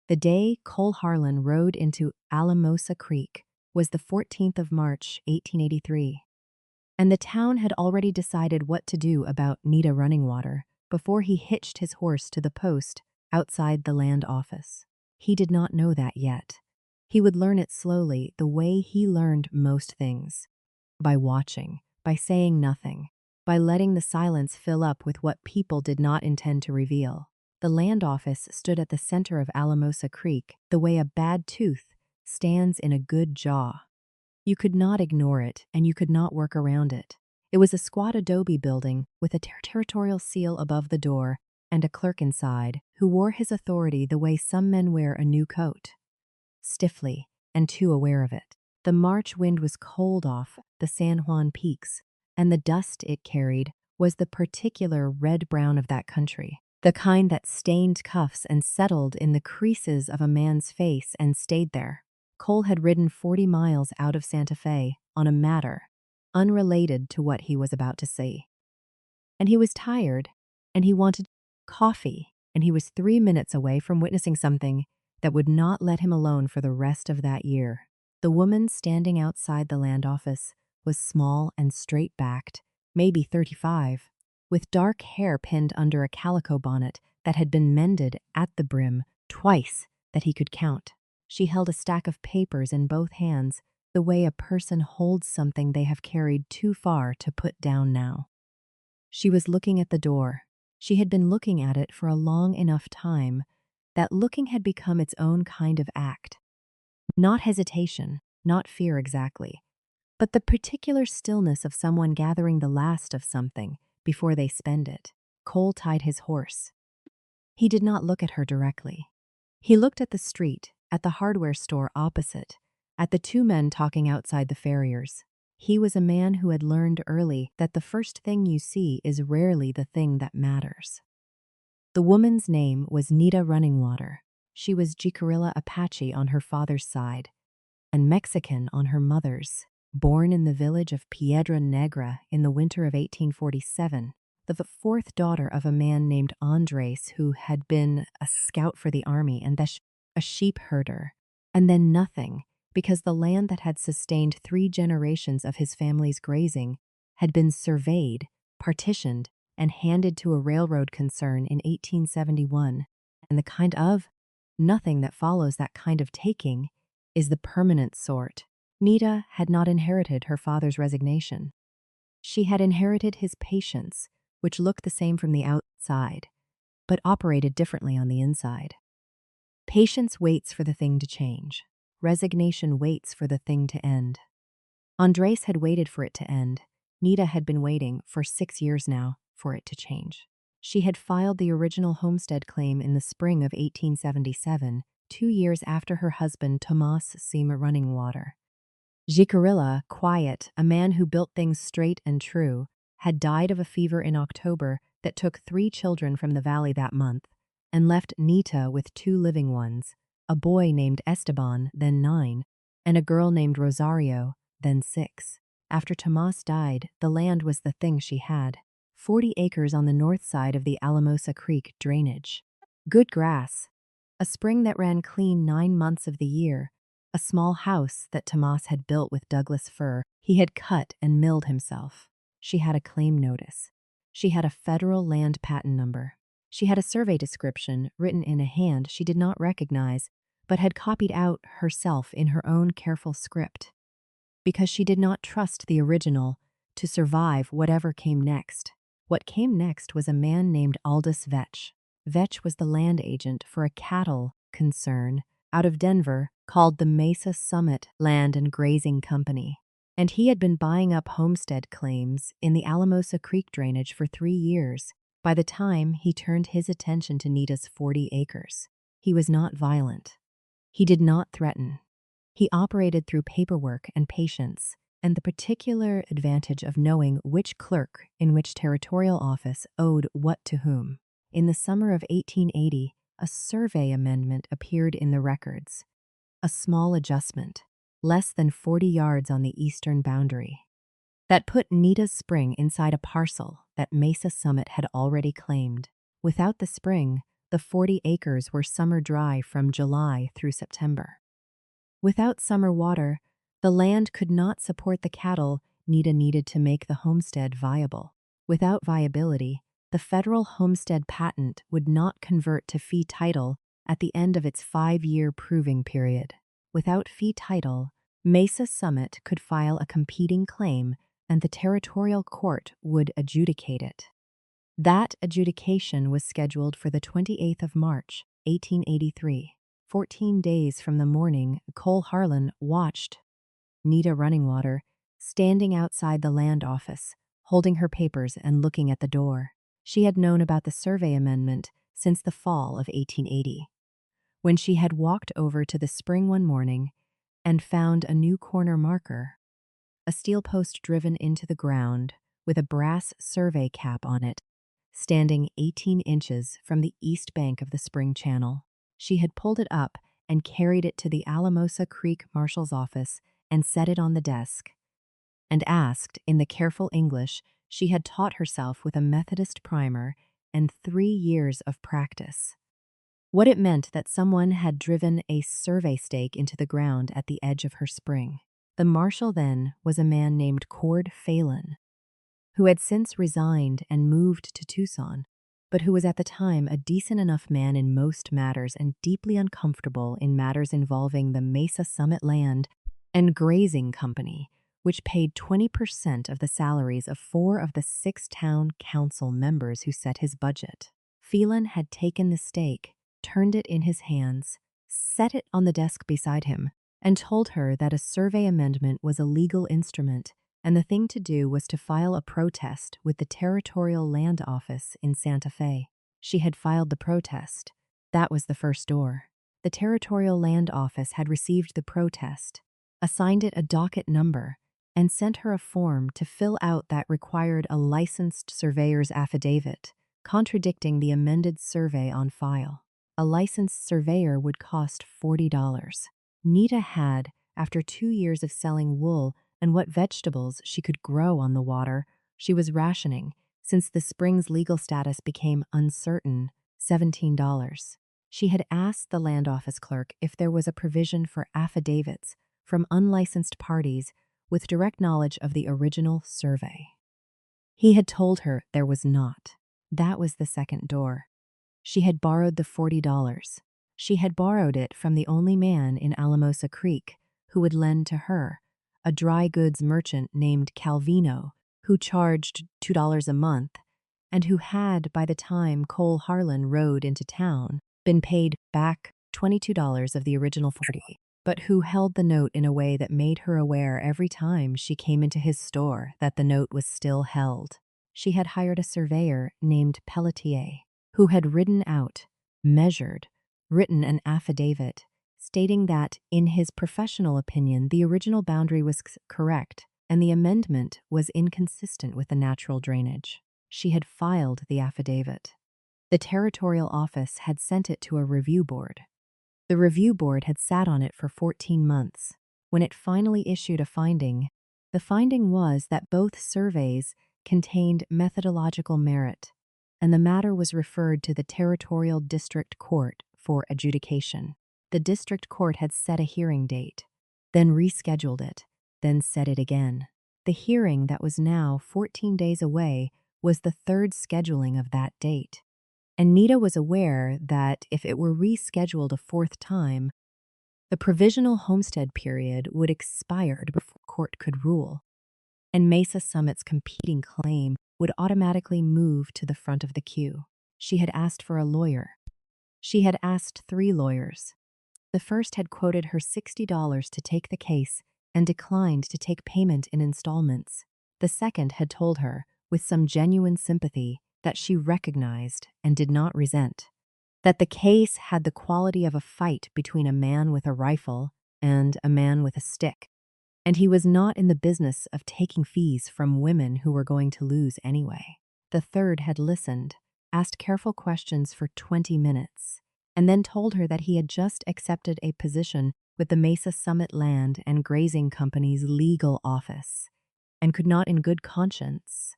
The day Cole Harlan rode into Alamosa Creek was the 14th of March, 1883, and the town had already decided what to do about Nita running water before he hitched his horse to the post outside the land office. He did not know that yet. He would learn it slowly, the way he learned most things. By watching, by saying nothing, by letting the silence fill up with what people did not intend to reveal. The land office stood at the center of Alamosa Creek, the way a bad tooth stands in a good jaw. You could not ignore it, and you could not work around it. It was a squat adobe building with a territorial seal above the door and a clerk inside who wore his authority the way some men wear a new coat, stiffly and too aware of it. The March wind was cold off the San Juan peaks, and the dust it carried was the particular red-brown of that country, the kind that stained cuffs and settled in the creases of a man's face and stayed there. Cole had ridden 40 miles out of Santa Fe on a matter unrelated to what he was about to say. And he was tired, and he wanted coffee, and he was 3 minutes away from witnessing something that would not let him alone for the rest of that year. The woman standing outside the land office was small and straight-backed, maybe 35, with dark hair pinned under a calico bonnet that had been mended at the brim twice that he could count. She held a stack of papers in both hands, the way a person holds something they have carried too far to put down now. She was looking at the door. She had been looking at it for a long enough time that looking had become its own kind of act. Not hesitation, not fear exactly, but the particular stillness of someone gathering the last of something before they spend it. Cole tied his horse. He did not look at her directly. He looked at the street, at the hardware store opposite, at the two men talking outside the farrier's. He was a man who had learned early that the first thing you see is rarely the thing that matters. The woman's name was Nita Runningwater. She was Jicarilla Apache on her father's side, and Mexican on her mother's. Born in the village of Piedra Negra in the winter of 1847, the fourth daughter of a man named Andres who had been a scout for the army and a sheep herder, and then nothing, because the land that had sustained 3 generations of his family's grazing had been surveyed, partitioned, and handed to a railroad concern in 1871, and the kind of nothing that follows that kind of taking is the permanent sort. Nita had not inherited her father's resignation. She had inherited his patience, which looked the same from the outside, but operated differently on the inside. Patience waits for the thing to change. Resignation waits for the thing to end. Andres had waited for it to end. Nita had been waiting for 6 years now for it to change. She had filed the original homestead claim in the spring of 1877, 2 years after her husband Tomas Sima Runningwater. Jicarilla, quiet, a man who built things straight and true, had died of a fever in October that took 3 children from the valley that month and left Nita with 2 living ones, a boy named Esteban, then 9, and a girl named Rosario, then 6. After Tomas died, the land was the thing she had. 40 acres on the north side of the Alamosa Creek drainage. Good grass. A spring that ran clean 9 months of the year. A small house that Tomas had built with Douglas fir he had cut and milled himself. She had a claim notice. She had a federal land patent number. She had a survey description written in a hand she did not recognize, but had copied out herself in her own careful script, because she did not trust the original to survive whatever came next. What came next was a man named Aldous Vetch. Vetch was the land agent for a cattle concern out of Denver called the Mesa Summit Land and Grazing Company, and he had been buying up homestead claims in the Alamosa Creek drainage for 3 years by the time he turned his attention to Nita's 40 acres. He was not violent. He did not threaten. He operated through paperwork and patience, and the particular advantage of knowing which clerk in which territorial office owed what to whom. In the summer of 1880, a survey amendment appeared in the records. A small adjustment, less than 40 yards on the eastern boundary, that put Nita's spring inside a parcel that Mesa Summit had already claimed. Without the spring, the 40 acres were summer dry from July through September. Without summer water, the land could not support the cattle Nita needed to make the homestead viable. Without viability, the federal homestead patent would not convert to fee title at the end of its 5-year proving period. Without fee title, Mesa Summit could file a competing claim and the territorial court would adjudicate it. That adjudication was scheduled for the 28th of March, 1883. 14 days from the morning Cole Harlan watched Nita Runningwater standing outside the land office, holding her papers and looking at the door. She had known about the survey amendment since the fall of 1880, when she had walked over to the spring one morning and found a new corner marker, a steel post driven into the ground with a brass survey cap on it, standing 18 inches from the east bank of the spring channel. She had pulled it up and carried it to the Alamosa Creek Marshal's office and set it on the desk, and asked, in the careful English she had taught herself with a Methodist primer and 3 years of practice, what it meant that someone had driven a survey stake into the ground at the edge of her spring. The marshal then was a man named Cord Phelan, who had since resigned and moved to Tucson, but who was at the time a decent enough man in most matters and deeply uncomfortable in matters involving the Mesa Summit Land and Grazing Company, which paid 20% of the salaries of 4 of the 6 town council members who set his budget. Phelan had taken the stake, turned it in his hands, set it on the desk beside him, and told her that a survey amendment was a legal instrument and the thing to do was to file a protest with the Territorial Land Office in Santa Fe. She had filed the protest. That was the first door. The Territorial Land Office had received the protest, assigned it a docket number, and sent her a form to fill out that required a licensed surveyor's affidavit, contradicting the amended survey on file. A licensed surveyor would cost $40. Nita had, after 2 years of selling wool and what vegetables she could grow on the water, she was rationing, since the spring's legal status became uncertain, $17. She had asked the land office clerk if there was a provision for affidavits from unlicensed parties with direct knowledge of the original survey. He had told her there was not. That was the second door. She had borrowed the $40. She had borrowed it from the only man in Alamosa Creek who would lend to her, a dry goods merchant named Calvino, who charged $2 a month, and who had, by the time Cole Harlan rode into town, been paid back $22 of the original $40, but who held the note in a way that made her aware every time she came into his store that the note was still held. She had hired a surveyor named Pelletier, who had ridden out, measured, written an affidavit, stating that, in his professional opinion, the original boundary was correct and the amendment was inconsistent with the natural drainage. She had filed the affidavit. The territorial office had sent it to a review board. The review board had sat on it for 14 months. When it finally issued a finding, the finding was that both surveys contained methodological merit, and the matter was referred to the Territorial District Court for adjudication. The district court had set a hearing date, then rescheduled it, then set it again. The hearing that was now 14 days away was the third scheduling of that date, and Nita was aware that if it were rescheduled a 4th time, the provisional homestead period would expire before court could rule, and Mesa Summit's competing claim would automatically move to the front of the queue. She had asked for a lawyer. She had asked 3 lawyers. The first had quoted her $60 to take the case and declined to take payment in installments. The second had told her, with some genuine sympathy, that she recognized and did not resent, that the case had the quality of a fight between a man with a rifle and a man with a stick, and he was not in the business of taking fees from women who were going to lose anyway. The third had listened, asked careful questions for 20 minutes, and then told her that he had just accepted a position with the Mesa Summit Land and Grazing Company's legal office, and could not in good conscience.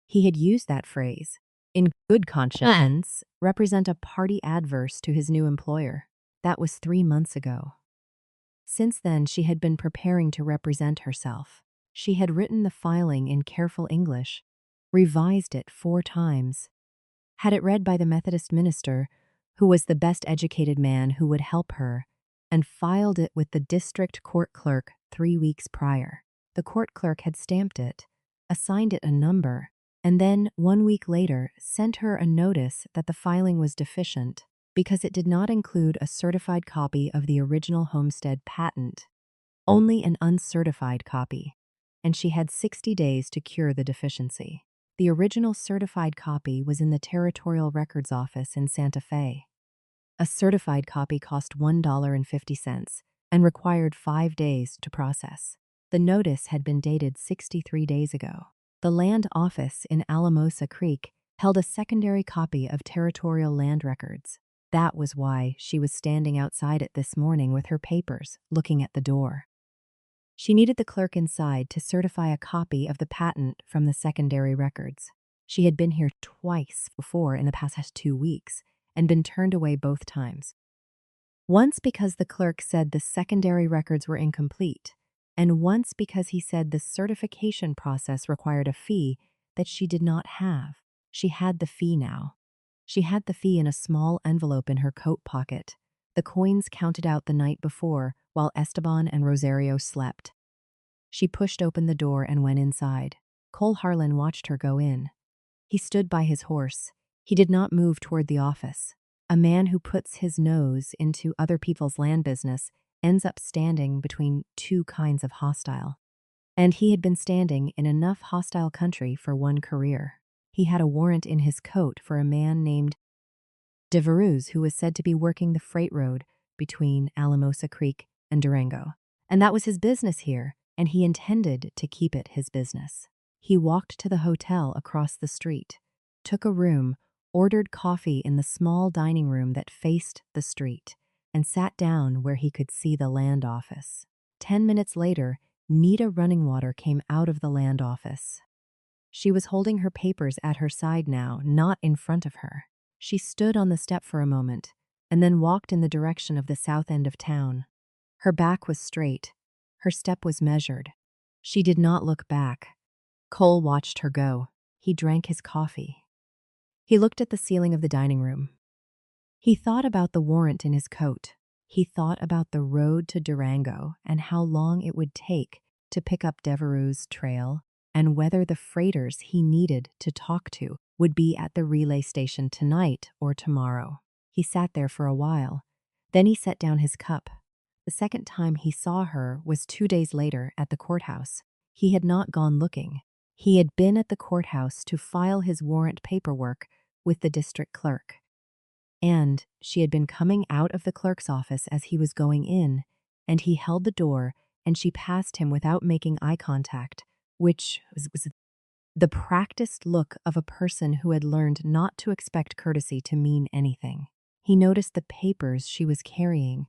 He had used that phrase, in good conscience, represent a party adverse to his new employer. That was 3 months ago. Since then, she had been preparing to represent herself. She had written the filing in careful English, revised it 4 times, had it read by the Methodist minister, who was the best educated man who would help her, and filed it with the district court clerk 3 weeks prior. The court clerk had stamped it, assigned it a number, and then 1 week later sent her a notice that the filing was deficient because it did not include a certified copy of the original homestead patent, only an uncertified copy, and she had 60 days to cure the deficiency. The original certified copy was in the Territorial Records Office in Santa Fe. A certified copy cost $1.50 and required 5 days to process. The notice had been dated 63 days ago. The land office in Alamosa Creek held a secondary copy of territorial land records. That was why she was standing outside it this morning with her papers, looking at the door. She needed the clerk inside to certify a copy of the patent from the secondary records. She had been here twice before in the past 2 weeks and been turned away both times. Once because the clerk said the secondary records were incomplete, and once because he said the certification process required a fee that she did not have. She had the fee now. She had the fee in a small envelope in her coat pocket, the coins counted out the night before while Esteban and Rosario slept. She pushed open the door and went inside. Cole Harlan watched her go in. He stood by his horse. He did not move toward the office. A man who puts his nose into other people's land business ends up standing between 2 kinds of hostile. And he had been standing in enough hostile country for one career. He had a warrant in his coat for a man named Devereux, who was said to be working the freight road between Alamosa Creek and Durango. And that was his business here, and he intended to keep it his business. He walked to the hotel across the street, took a room, ordered coffee in the small dining room that faced the street, and sat down where he could see the land office. 10 minutes later, Nita Runningwater came out of the land office. She was holding her papers at her side now, not in front of her. She stood on the step for a moment, and then walked in the direction of the south end of town. Her back was straight. Her step was measured. She did not look back. Cole watched her go. He drank his coffee. He looked at the ceiling of the dining room. He thought about the warrant in his coat. He thought about the road to Durango and how long it would take to pick up Devereux's trail, and whether the freighters he needed to talk to would be at the relay station tonight or tomorrow. He sat there for a while. Then he set down his cup. The second time he saw her was 2 days later at the courthouse. He had not gone looking. He had been at the courthouse to file his warrant paperwork with the district clerk. And she had been coming out of the clerk's office as he was going in, and he held the door, and she passed him without making eye contact, which was the practiced look of a person who had learned not to expect courtesy to mean anything. He noticed the papers she was carrying,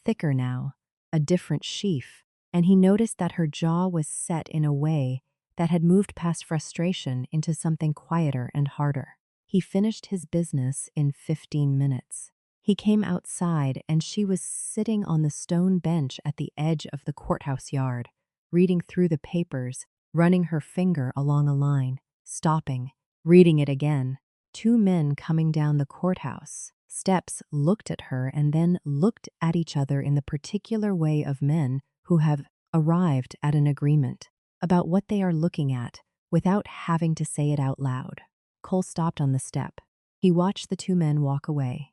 thicker now, a different sheaf, and he noticed that her jaw was set in a way that had moved past frustration into something quieter and harder. He finished his business in 15 minutes. He came outside, and she was sitting on the stone bench at the edge of the courthouse yard, reading through the papers, running her finger along a line, stopping, reading it again. 2 men coming down the courthouse steps looked at her and then looked at each other in the particular way of men who have arrived at an agreement about what they are looking at without having to say it out loud. Cole stopped on the step. He watched the 2 men walk away.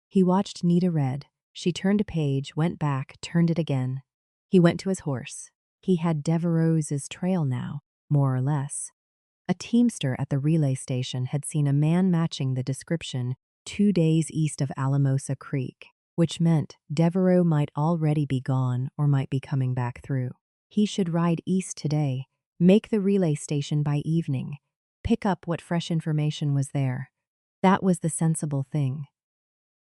He watched Nita read. She turned a page, went back, turned it again. He went to his horse. He had Devereux's trail now, more or less. A teamster at the relay station had seen a man matching the description 2 days east of Alamosa Creek, which meant Devereux might already be gone or might be coming back through. He should ride east today, make the relay station by evening, pick up what fresh information was there. That was the sensible thing.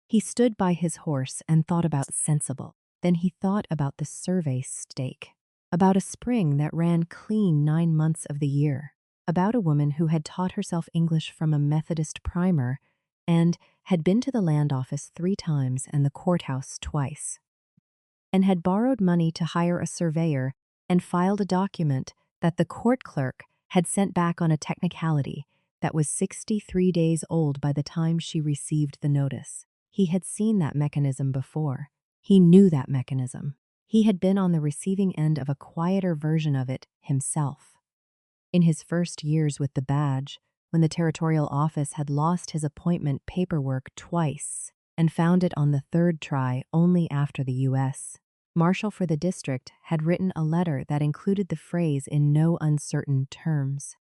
He stood by his horse and thought about sensible. Then he thought about the survey stake, about a spring that ran clean 9 months of the year. about a woman who had taught herself English from a Methodist primer and had been to the land office 3 times and the courthouse twice, and had borrowed money to hire a surveyor and filed a document that the court clerk had sent back on a technicality that was 63 days old by the time she received the notice. He had seen that mechanism before. He knew that mechanism. He had been on the receiving end of a quieter version of it himself. In his first years with the badge, when the territorial office had lost his appointment paperwork twice and found it on the 3rd try only after the U.S. Marshal for the district had written a letter that included the phrase in no uncertain terms.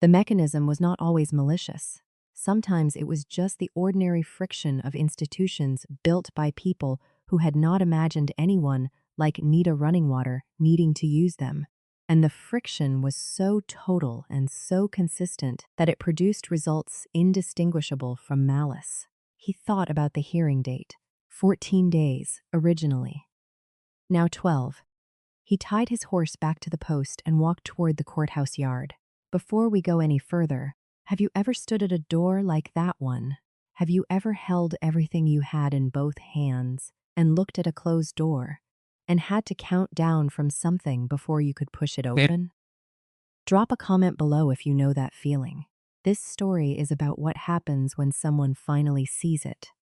The mechanism was not always malicious. Sometimes it was just the ordinary friction of institutions built by people who had not imagined anyone like Nita Runningwater needing to use them. And the friction was so total and so consistent that it produced results indistinguishable from malice. He thought about the hearing date, 14 days originally. Now 12. He tied his horse back to the post and walked toward the courthouse yard. Before we go any further, have you ever stood at a door like that one? Have you ever held everything you had in both hands and looked at a closed door and had to count down from something before you could push it open? Drop a comment below if you know that feeling. This story is about what happens when someone finally sees it.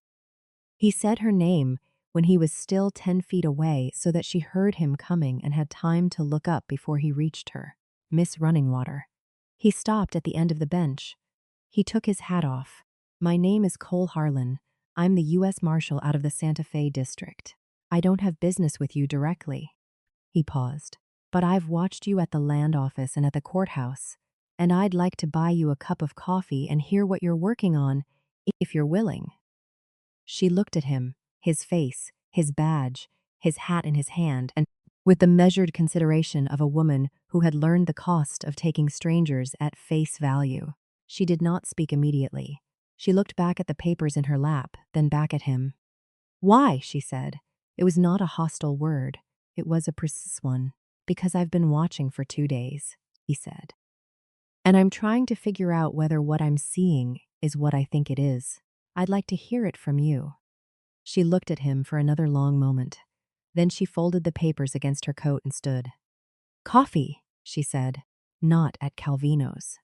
He said her name when he was still 10 feet away so that she heard him coming and had time to look up before he reached her. Miss Runningwater. He stopped at the end of the bench. He took his hat off. My name is Cole Harlan. I'm the U.S. Marshal out of the Santa Fe district. I don't have business with you directly. He paused. But I've watched you at the land office and at the courthouse, and I'd like to buy you a cup of coffee and hear what you're working on, if you're willing. She looked at him, his face, his badge, his hat in his hand, and with the measured consideration of a woman who had learned the cost of taking strangers at face value. She did not speak immediately. She looked back at the papers in her lap, then back at him. Why? She said. It was not a hostile word. It was a precise one. Because I've been watching for 2 days, he said. And I'm trying to figure out whether what I'm seeing is what I think it is. I'd like to hear it from you. She looked at him for another long moment. Then she folded the papers against her coat and stood. Coffee, she said, not at Calvino's.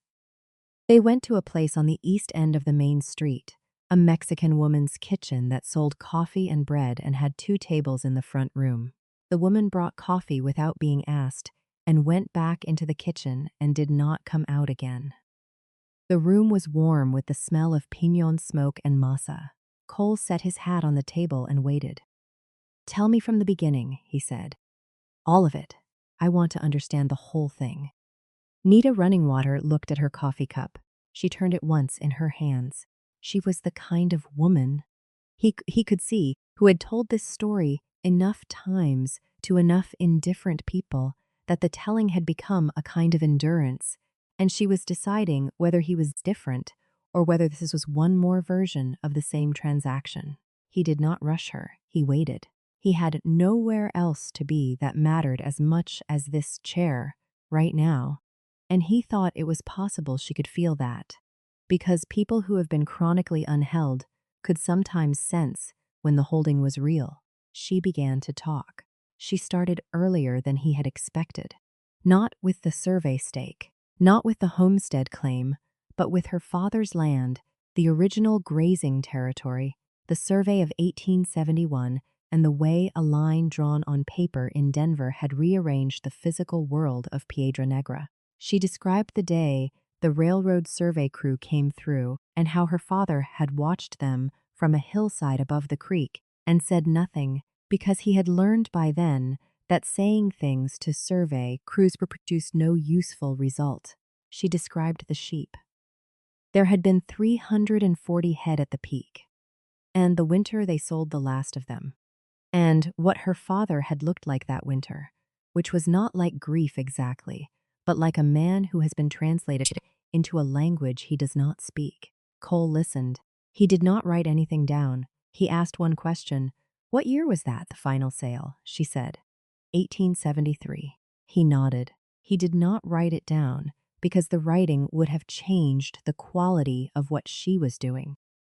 They went to a place on the east end of the main street, a Mexican woman's kitchen that sold coffee and bread and had 2 tables in the front room. The woman brought coffee without being asked and went back into the kitchen and did not come out again. The room was warm with the smell of piñon smoke and masa. Cole set his hat on the table and waited. Tell me from the beginning, he said. All of it. I want to understand the whole thing. Nita Runningwater looked at her coffee cup. She turned it once in her hands. She was the kind of woman, he could see, who had told this story enough times to enough indifferent people that the telling had become a kind of endurance, and she was deciding whether he was different or whether this was one more version of the same transaction. He did not rush her. He waited. He had nowhere else to be that mattered as much as this chair right now, and he thought it was possible she could feel that, because people who have been chronically unheld could sometimes sense when the holding was real. She began to talk. She started earlier than he had expected. Not with the survey stake, not with the homestead claim, but with her father's land, the original grazing territory, the survey of 1871, and the way a line drawn on paper in Denver had rearranged the physical world of Piedra Negra. She described the day the railroad survey crew came through and how her father had watched them from a hillside above the creek and said nothing because he had learned by then that saying things to survey crews produced no useful result. She described the sheep. There had been 340 head at the peak, and the winter they sold the last of them. And what her father had looked like that winter, which was not like grief exactly, but like a man who has been translated into a language he does not speak. Cole listened. He did not write anything down. He asked one question. What year was that, the final sale? She said. 1873. He nodded. He did not write it down, because the writing would have changed the quality of what she was doing,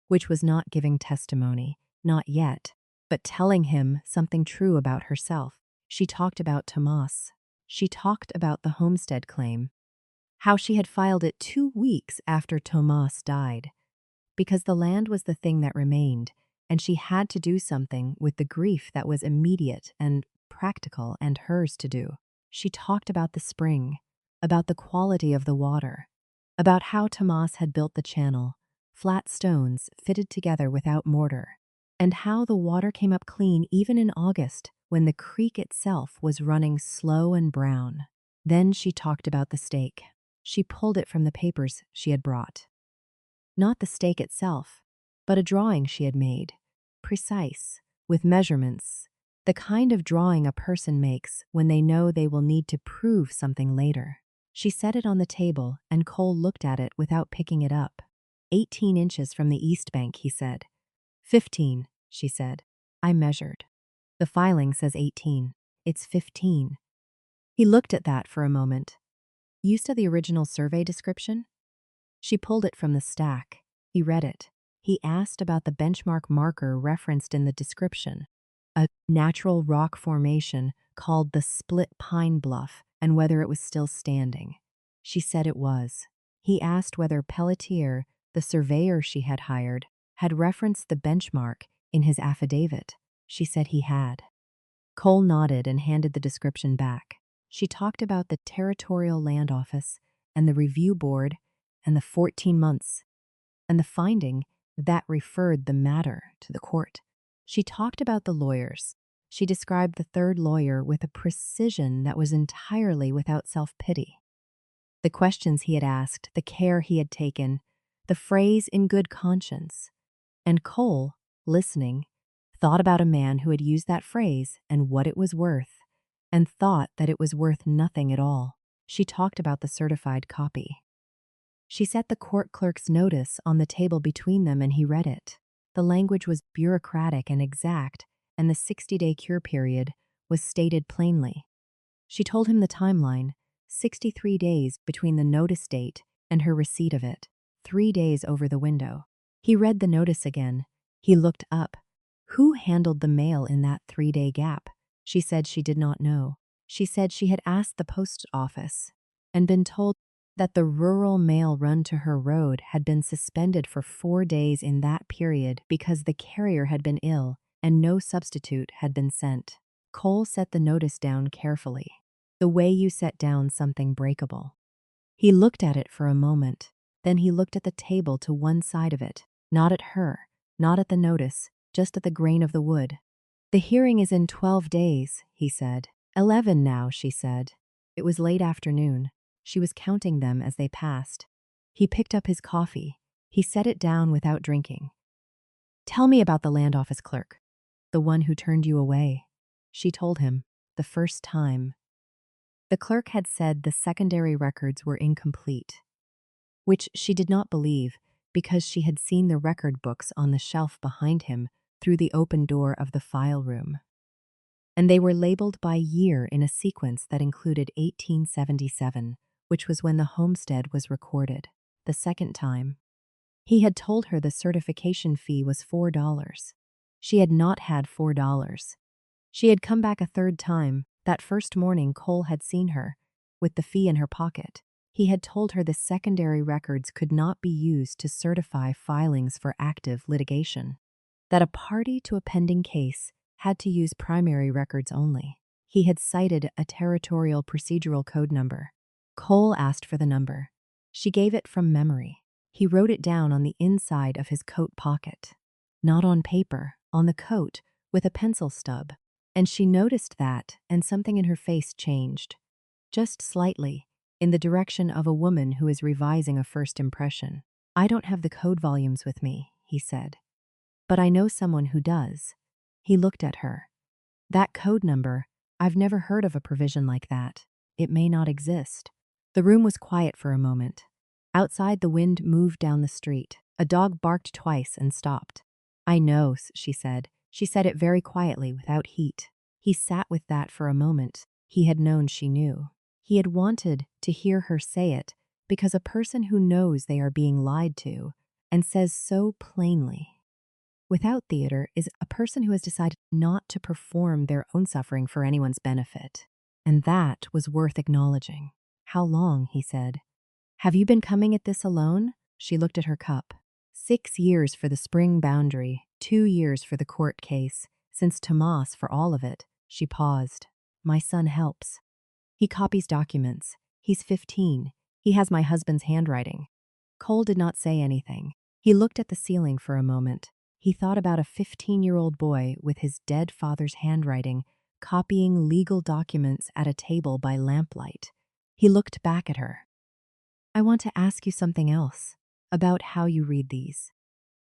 which was not giving testimony, not yet, but telling him something true about herself. She talked about Tomas. She talked about the homestead claim, how she had filed it 2 weeks after Tomas died, because the land was the thing that remained, and she had to do something with the grief that was immediate and practical and hers to do. She talked about the spring, about the quality of the water, about how Tomas had built the channel, flat stones fitted together without mortar, and how the water came up clean even in August when the creek itself was running slow and brown. Then she talked about the stake. She pulled it from the papers she had brought. Not the stake itself, but a drawing she had made, precise, with measurements, the kind of drawing a person makes when they know they will need to prove something later. She set it on the table, and Cole looked at it without picking it up. 18 inches from the east bank, he said. 15, she said. I measured. The filing says 18. It's 15. He looked at that for a moment. Used to the original survey description? She pulled it from the stack. He read it. He asked about the benchmark marker referenced in the description, a natural rock formation called the Split Pine Bluff, and whether it was still standing. She said it was. He asked whether Pelletier, the surveyor she had hired, had referenced the benchmark in his affidavit. She said he had. Cole nodded and handed the description back. She talked about the Territorial Land Office and the Review Board and the 14 months, and the finding that referred the matter to the court. She talked about the lawyers. She described the third lawyer with a precision that was entirely without self-pity. The questions he had asked, the care he had taken, the phrase in good conscience. And Cole, listening, thought about a man who had used that phrase and what it was worth, and thought that it was worth nothing at all. She talked about the certified copy. She set the court clerk's notice on the table between them, and he read it. The language was bureaucratic and exact, and the 60-day cure period was stated plainly. She told him the timeline, 63 days between the notice date and her receipt of it, 3 days over the window. He read the notice again. He looked up. Who handled the mail in that 3-day gap? She said she did not know. She said she had asked the post office and been told that the rural mail run to her road had been suspended for 4 days in that period because the carrier had been ill and no substitute had been sent. Cole set the notice down carefully, the way you set down something breakable. He looked at it for a moment. Then he looked at the table to one side of it, not at her, not at the notice, just at the grain of the wood. The hearing is in 12 days, he said. 11 now, she said. It was late afternoon. She was counting them as they passed. He picked up his coffee. He set it down without drinking. Tell me about the land office clerk, the one who turned you away. She told him, the first time. The clerk had said the secondary records were incomplete, which she did not believe because she had seen the record books on the shelf behind him through the open door of the file room. And they were labeled by year in a sequence that included 1877, which was when the homestead was recorded, the second time. He had told her the certification fee was $4. She had not had $4. She had come back a third time. That first morning Cole had seen her, with the fee in her pocket. He had told her the secondary records could not be used to certify filings for active litigation, that a party to a pending case had to use primary records only. He had cited a territorial procedural code number. Cole asked for the number. She gave it from memory. He wrote it down on the inside of his coat pocket. Not on paper, on the coat, with a pencil stub. And she noticed that, and something in her face changed. Just slightly, in the direction of a woman who is revising a first impression. I don't have the code volumes with me, he said. But I know someone who does. He looked at her. That code number, I've never heard of a provision like that. It may not exist. The room was quiet for a moment. Outside, the wind moved down the street. A dog barked twice and stopped. I know, she said. She said it very quietly, without heat. He sat with that for a moment. He had known she knew. He had wanted to hear her say it because a person who knows they are being lied to and says so plainly. Without theater is a person who has decided not to perform their own suffering for anyone's benefit. And that was worth acknowledging. How long, he said. Have you been coming at this alone? She looked at her cup. 6 years for the spring boundary, 2 years for the court case. Since Tomas for all of it. She paused. My son helps. He copies documents. He's 15. He has my husband's handwriting. Cole did not say anything. He looked at the ceiling for a moment. He thought about a 15-year-old boy with his dead father's handwriting, copying legal documents at a table by lamplight. He looked back at her. I want to ask you something else, about how you read these.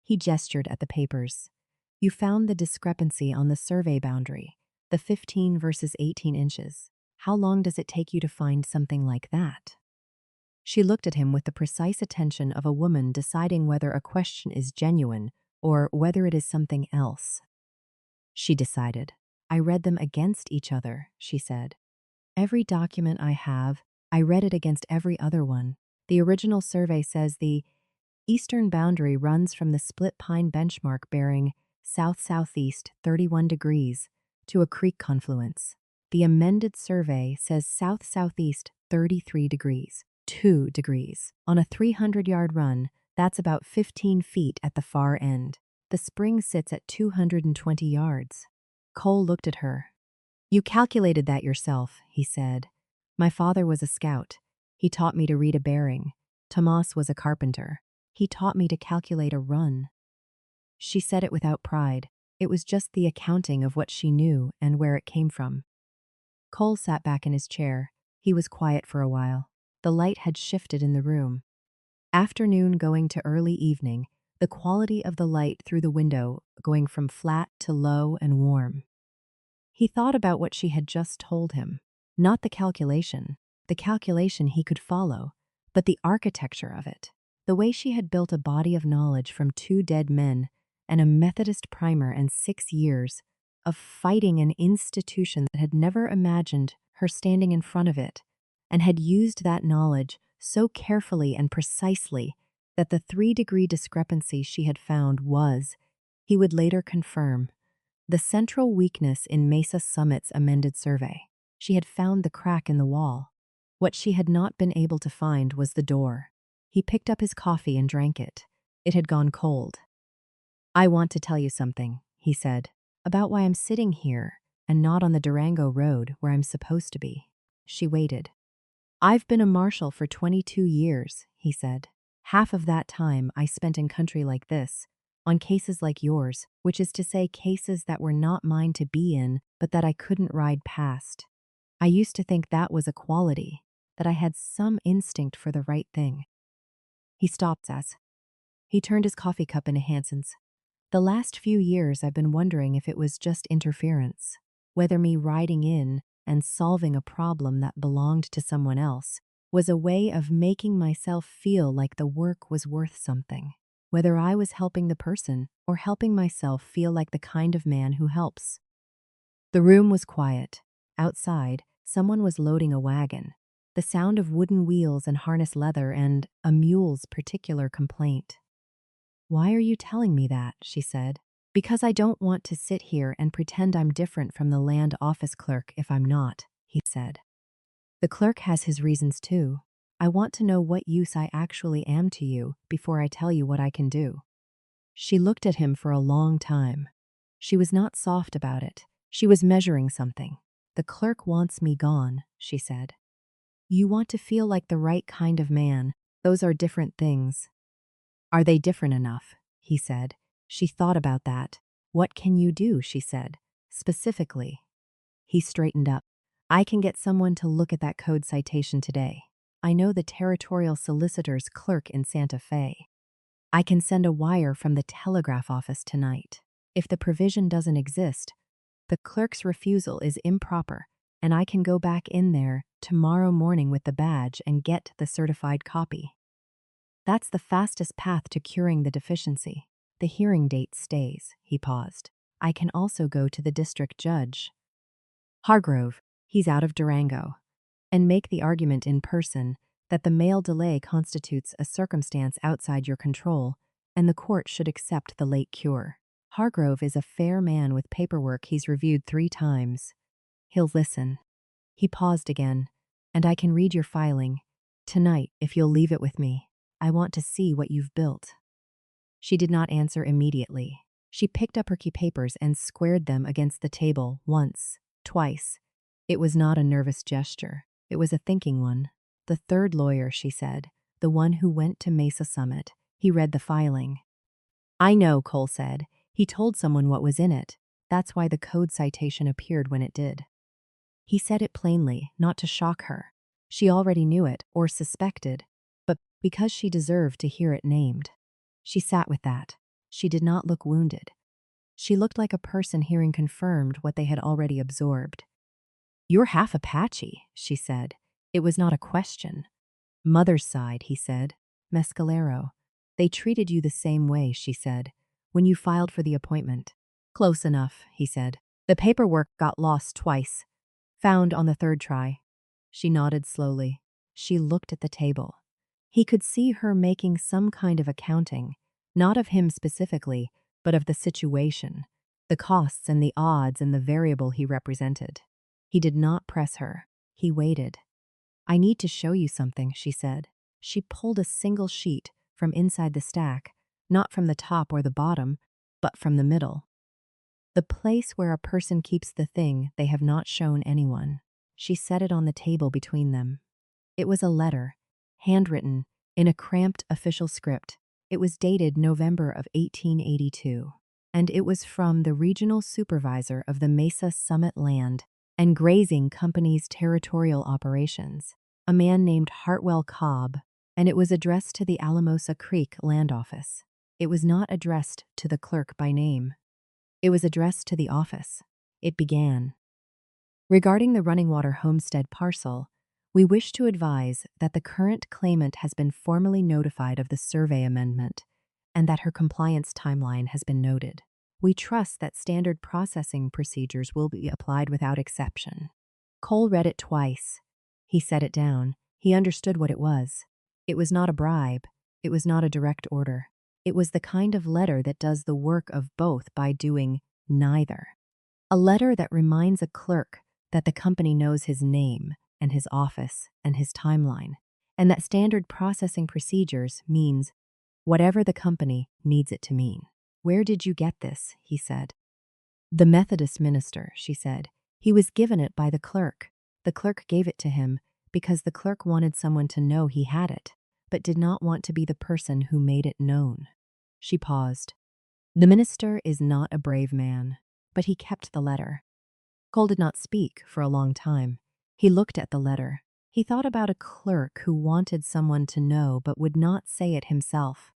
He gestured at the papers. You found the discrepancy on the survey boundary, the 15 versus 18 inches. How long does it take you to find something like that? She looked at him with the precise attention of a woman deciding whether a question is genuine or whether it is something else. She decided. I read them against each other, she said. Every document I have, I read it against every other one. The original survey says the eastern boundary runs from the split pine benchmark bearing south-southeast 31 degrees to a creek confluence. The amended survey says south-southeast 33 degrees, 2 degrees. On a 300-yard run, that's about 15 feet at the far end. The spring sits at 220 yards. Cole looked at her. You calculated that yourself, he said. My father was a scout. He taught me to read a bearing. Tomas was a carpenter. He taught me to calculate a run. She said it without pride. It was just the accounting of what she knew and where it came from. Cole sat back in his chair. He was quiet for a while. The light had shifted in the room. Afternoon going to early evening, the quality of the light through the window going from flat to low and warm. He thought about what she had just told him. Not the calculation he could follow, but the architecture of it. The way she had built a body of knowledge from 2 dead men and a Methodist primer and 6 years of fighting an institution that had never imagined her standing in front of it, and had used that knowledge so carefully and precisely that the 3-degree discrepancy she had found was, he would later confirm, the central weakness in Mesa Summit's amended survey. She had found the crack in the wall. What she had not been able to find was the door. He picked up his coffee and drank it. It had gone cold. I want to tell you something, he said, about why I'm sitting here and not on the Durango Road where I'm supposed to be. She waited. I've been a marshal for 22 years, he said. Half of that time I spent in country like this, on cases like yours, which is to say cases that were not mine to be in, but that I couldn't ride past. I used to think that was a quality, that I had some instinct for the right thing. He stopped as he turned his coffee cup into Hanson's. The last few years I've been wondering if it was just interference, whether me riding in and solving a problem that belonged to someone else was a way of making myself feel like the work was worth something, whether I was helping the person or helping myself feel like the kind of man who helps. The room was quiet. Outside, someone was loading a wagon. The sound of wooden wheels and harness leather and a mule's particular complaint. Why are you telling me that? She said. Because I don't want to sit here and pretend I'm different from the land office clerk if I'm not, he said. The clerk has his reasons too. I want to know what use I actually am to you before I tell you what I can do. She looked at him for a long time. She was not soft about it. She was measuring something. The clerk wants me gone, she said. You want to feel like the right kind of man. Those are different things. Are they different enough? He said. She thought about that. What can you do? She said. Specifically. He straightened up. I can get someone to look at that code citation today. I know the territorial solicitor's clerk in Santa Fe. I can send a wire from the telegraph office tonight. If the provision doesn't exist, the clerk's refusal is improper, and I can go back in there tomorrow morning with the badge and get the certified copy. That's the fastest path to curing the deficiency. The hearing date stays, he paused. I can also go to the district judge. Hargrove, he's out of Durango. And make the argument in person that the mail delay constitutes a circumstance outside your control, and the court should accept the late cure. Hargrove is a fair man with paperwork he's reviewed 3 times. He'll listen. He paused again. And I can read your filing. Tonight, if you'll leave it with me. I want to see what you've built. She did not answer immediately. She picked up her key papers and squared them against the table once, twice. It was not a nervous gesture. It was a thinking one. The third lawyer, she said, the one who went to Mesa Summit. He read the filing. I know, Cole said. He told someone what was in it. That's why the code citation appeared when it did. He said it plainly, not to shock her. She already knew it, or suspected, but because she deserved to hear it named. She sat with that. She did not look wounded. She looked like a person hearing confirmed what they had already absorbed. You're half Apache, she said. It was not a question. Mother's side, he said. Mescalero. They treated you the same way, she said, when you filed for the appointment. Close enough, he said. The paperwork got lost twice. Found on the 3rd try. She nodded slowly. She looked at the table. He could see her making some kind of accounting, not of him specifically, but of the situation, the costs and the odds and the variable he represented. He did not press her. He waited. I need to show you something, she said. She pulled a single sheet from inside the stack, not from the top or the bottom, but from the middle. The place where a person keeps the thing they have not shown anyone. She set it on the table between them. It was a letter, handwritten, in a cramped official script. It was dated November of 1882, and it was from the regional supervisor of the Mesa Summit Land and Grazing Company's territorial operations, a man named Hartwell Cobb, and it was addressed to the Alamosa Creek Land Office. It was not addressed to the clerk by name. It was addressed to the office. It began. Regarding the Running Water Homestead parcel, we wish to advise that the current claimant has been formally notified of the survey amendment and that her compliance timeline has been noted. We trust that standard processing procedures will be applied without exception. Cole read it twice. He set it down. He understood what it was. It was not a bribe. It was not a direct order. It was the kind of letter that does the work of both by doing neither. A letter that reminds a clerk that the company knows his name and his office and his timeline, and that standard processing procedures means whatever the company needs it to mean. Where did you get this? He said. The Methodist minister, she said. He was given it by the clerk. The clerk gave it to him because the clerk wanted someone to know he had it, but did not want to be the person who made it known. She paused. The minister is not a brave man, but he kept the letter. Cole did not speak for a long time. He looked at the letter. He thought about a clerk who wanted someone to know but would not say it himself,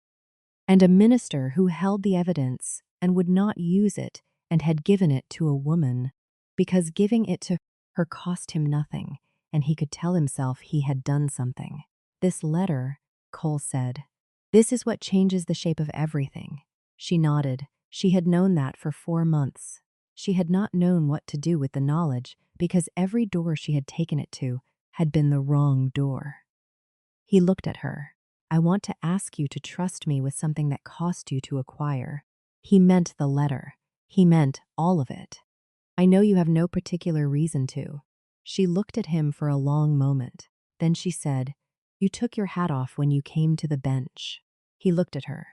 and a minister who held the evidence and would not use it and had given it to a woman because giving it to her cost him nothing, and he could tell himself he had done something. This letter, Cole said, this is what changes the shape of everything. She nodded. She had known that for 4 months. She had not known what to do with the knowledge because every door she had taken it to had been the wrong door. He looked at her. I want to ask you to trust me with something that cost you to acquire. He meant the letter. He meant all of it. I know you have no particular reason to. She looked at him for a long moment. Then she said, You took your hat off when you came to the bench. He looked at her.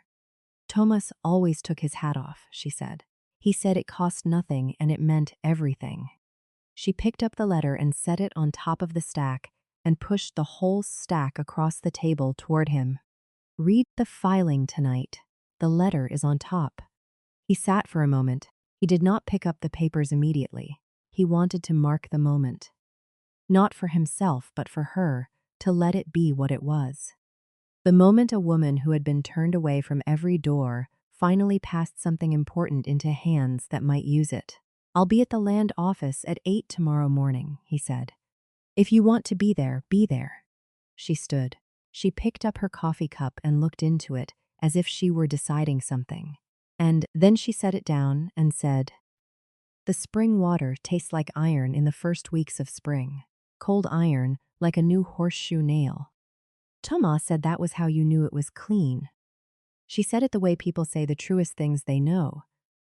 Thomas always took his hat off, she said. He said it cost nothing and it meant everything. She picked up the letter and set it on top of the stack and pushed the whole stack across the table toward him. Read the filing tonight. The letter is on top. He sat for a moment. He did not pick up the papers immediately. He wanted to mark the moment. Not for himself, but for her, to let it be what it was. The moment a woman who had been turned away from every door finally passed something important into hands that might use it. I'll be at the land office at 8 tomorrow morning, he said. If you want to be there, be there. She stood. She picked up her coffee cup and looked into it as if she were deciding something. And then she set it down and said, The spring water tastes like iron in the first weeks of spring. Cold iron like a new horseshoe nail. Thomas said that was how you knew it was clean. She said it the way people say the truest things they know.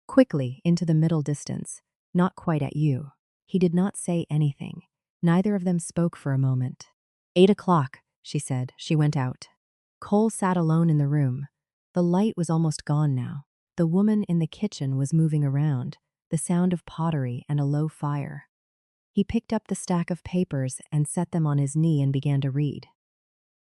Quickly, into the middle distance, not quite at you. He did not say anything. Neither of them spoke for a moment. 8 o'clock, she said. She went out. Cole sat alone in the room. The light was almost gone now. The woman in the kitchen was moving around, the sound of pottery and a low fire. He picked up the stack of papers and set them on his knee and began to read.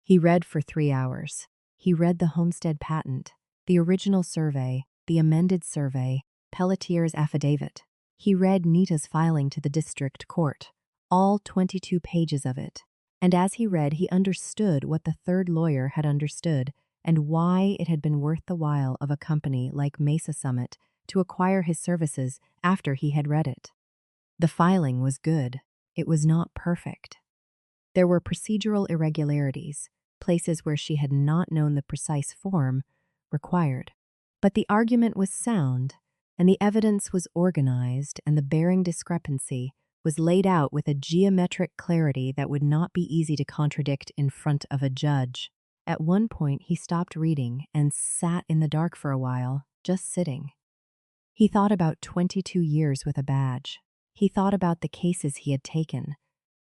He read for 3 hours. He read the homestead patent, the original survey, the amended survey, Pelletier's affidavit. He read Nita's filing to the district court, all 22 pages of it. And as he read, he understood what the third lawyer had understood and why it had been worth the while of a company like Mesa Summit to acquire his services after he had read it. The filing was good. It was not perfect. There were procedural irregularities, places where she had not known the precise form required. But the argument was sound, and the evidence was organized, and the bearing discrepancy was laid out with a geometric clarity that would not be easy to contradict in front of a judge. At one point, he stopped reading and sat in the dark for a while, just sitting. He thought about 22 years with a badge. He thought about the cases he had taken,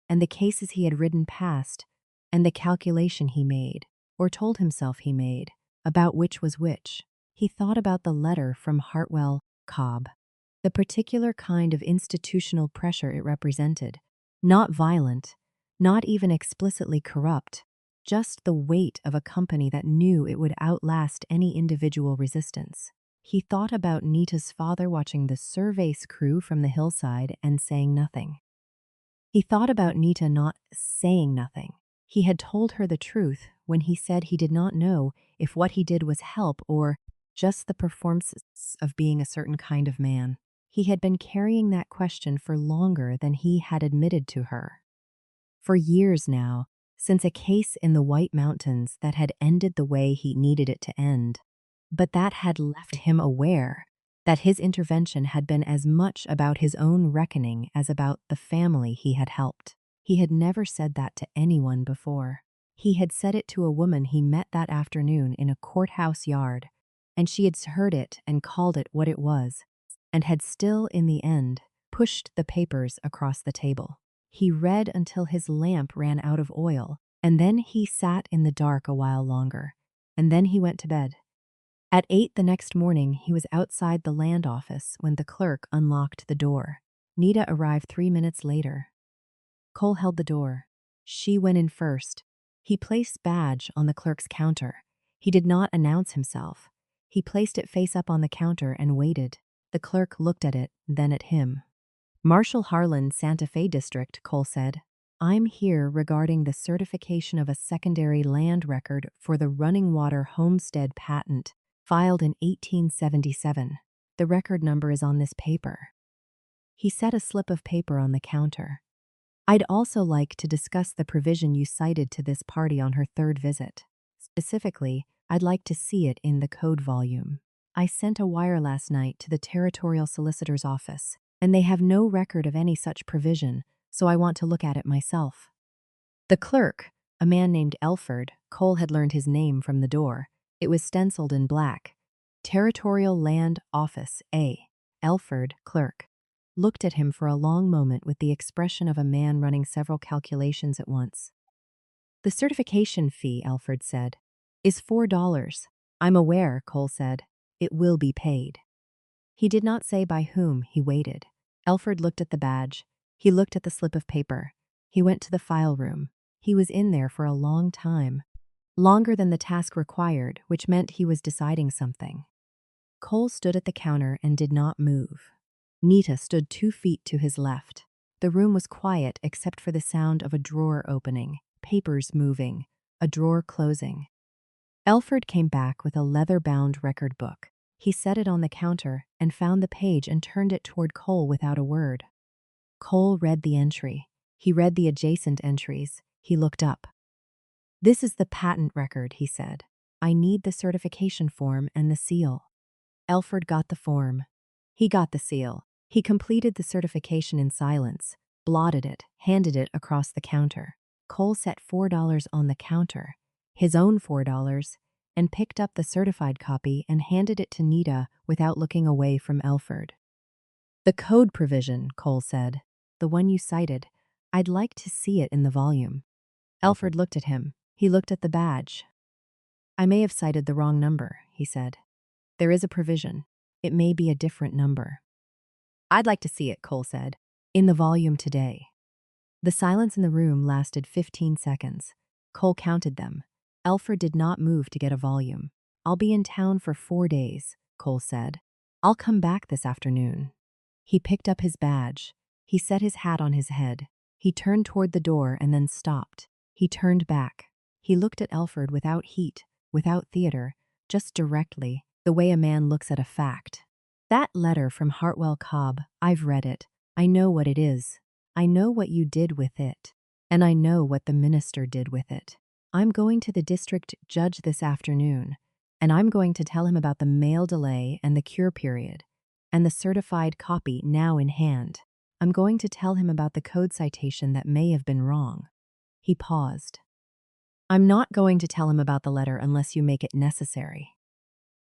and the cases he had ridden past, and the calculation he made, or told himself he made, about which was which. He thought about the letter from Hartwell Cobb, the particular kind of institutional pressure it represented, not violent, not even explicitly corrupt, just the weight of a company that knew it would outlast any individual resistance. He thought about Nita's father watching the survey's crew from the hillside and saying nothing. He thought about Nita not saying nothing. He had told her the truth when he said he did not know if what he did was help or just the performance of being a certain kind of man. He had been carrying that question for longer than he had admitted to her. For years now, since a case in the White Mountains that had ended the way he needed it to end, but that had left him aware that his intervention had been as much about his own reckoning as about the family he had helped. He had never said that to anyone before. He had said it to a woman he met that afternoon in a courthouse yard, and she had heard it and called it what it was, and had still, in the end, pushed the papers across the table. He read until his lamp ran out of oil, and then he sat in the dark a while longer, and then he went to bed. At 8 the next morning, he was outside the land office when the clerk unlocked the door. Nita arrived 3 minutes later. Cole held the door. She went in first. He placed badge on the clerk's counter. He did not announce himself. He placed it face up on the counter and waited. The clerk looked at it, then at him. Marshal Harlan, Santa Fe District, Cole said. I'm here regarding the certification of a secondary land record for the Running Water Homestead patent, filed in 1877. The record number is on this paper. He set a slip of paper on the counter. I'd also like to discuss the provision you cited to this party on her third visit. Specifically, I'd like to see it in the code volume. I sent a wire last night to the Territorial Solicitor's office, and they have no record of any such provision, so I want to look at it myself. The clerk, a man named Elford, Cole had learned his name from the door. It was stenciled in black. Territorial Land Office A. Elford, clerk, looked at him for a long moment with the expression of a man running several calculations at once. The certification fee, Elford said, is $4. I'm aware, Cole said. It will be paid. He did not say by whom. He waited. Elford looked at the badge. He looked at the slip of paper. He went to the file room. He was in there for a long time. Longer than the task required, which meant he was deciding something. Cole stood at the counter and did not move. Nita stood 2 feet to his left. The room was quiet except for the sound of a drawer opening, papers moving, a drawer closing. Elford came back with a leather-bound record book. He set it on the counter and found the page and turned it toward Cole without a word. Cole read the entry. He read the adjacent entries. He looked up. This is the patent record, he said. I need the certification form and the seal. Elford got the form. He got the seal. He completed the certification in silence, blotted it, handed it across the counter. Cole set $4 on the counter. his own $4, and picked up the certified copy and handed it to Nita without looking away from Elford. "The code provision," Cole said. "The one you cited. I'd like to see it in the volume." Elford looked at him. He looked at the badge. "I may have cited the wrong number," he said. "There is a provision. It may be a different number." "I'd like to see it," Cole said. "In the volume today." The silence in the room lasted 15 seconds. Cole counted them. Elford did not move to get a volume. "I'll be in town for 4 days," Cole said. "I'll come back this afternoon." He picked up his badge. He set his hat on his head. He turned toward the door and then stopped. He turned back. He looked at Elford without heat, without theater, just directly, the way a man looks at a fact. "That letter from Hartwell Cobb, I've read it. I know what it is. I know what you did with it. And I know what the minister did with it. I'm going to the district judge this afternoon, and I'm going to tell him about the mail delay and the cure period, and the certified copy now in hand. I'm going to tell him about the code citation that may have been wrong." He paused. "I'm not going to tell him about the letter unless you make it necessary."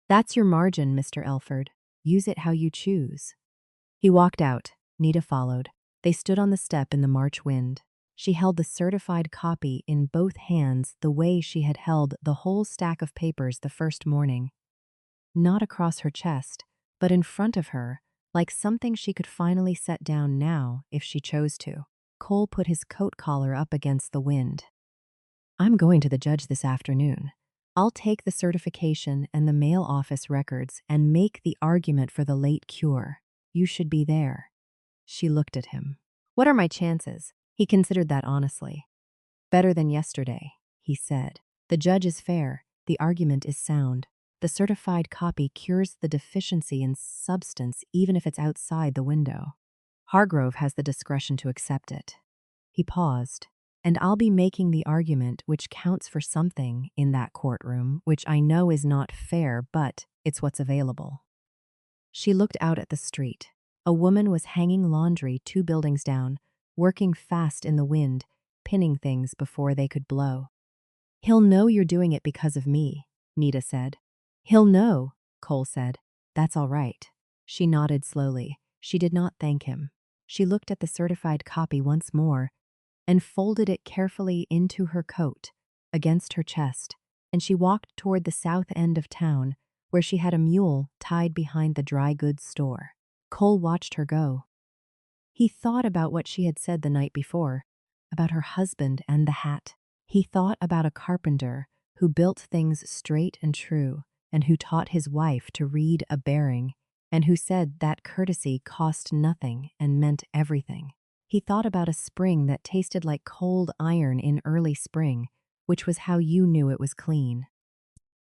"That's your margin, Mr. Elford. Use it how you choose." He walked out. Nita followed. They stood on the step in the March wind. She held the certified copy in both hands the way she had held the whole stack of papers the first morning. Not across her chest, but in front of her, like something she could finally set down now if she chose to. Cole put his coat collar up against the wind. "I'm going to the judge this afternoon. I'll take the certification and the mail office records and make the argument for the late cure. You should be there." She looked at him. "What are my chances?" He considered that honestly. "Better than yesterday," he said. "The judge is fair. The argument is sound. The certified copy cures the deficiency in substance even if it's outside the window. Hargrove has the discretion to accept it." He paused. "And I'll be making the argument which counts for something in that courtroom, which I know is not fair, but it's what's available." She looked out at the street. A woman was hanging laundry 2 buildings down, working fast in the wind, pinning things before they could blow. "He'll know you're doing it because of me," Nita said. "He'll know," Cole said. "That's all right." She nodded slowly. She did not thank him. She looked at the certified copy once more and folded it carefully into her coat, against her chest, and she walked toward the south end of town, where she had a mule tied behind the dry goods store. Cole watched her go. He thought about what she had said the night before, about her husband and the hat. He thought about a carpenter who built things straight and true, and who taught his wife to read a bearing, and who said that courtesy cost nothing and meant everything. He thought about a spring that tasted like cold iron in early spring, which was how you knew it was clean.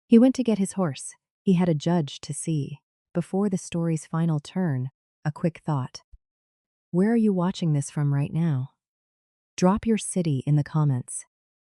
He went to get his horse. He had a judge to see. Before the story's final turn, a quick thought. Where are you watching this from right now? Drop your city in the comments.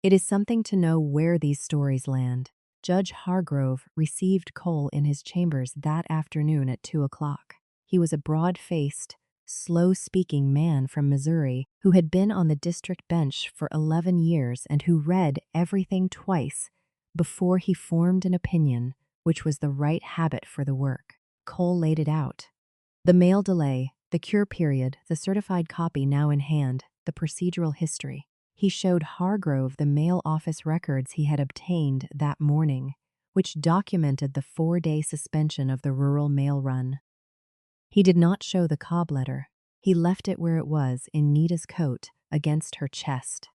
It is something to know where these stories land. Judge Hargrove received Cole in his chambers that afternoon at 2 o'clock. He was a broad-faced, slow-speaking man from Missouri who had been on the district bench for 11 years and who read everything twice before he formed an opinion which was the right habit for the work. Cole laid it out. The mail delay, the cure period, the certified copy now in hand, the procedural history. He showed Hargrove the mail office records he had obtained that morning, which documented the 4-day suspension of the rural mail run. He did not show the Cobb letter. He left it where it was in Nita's coat against her chest.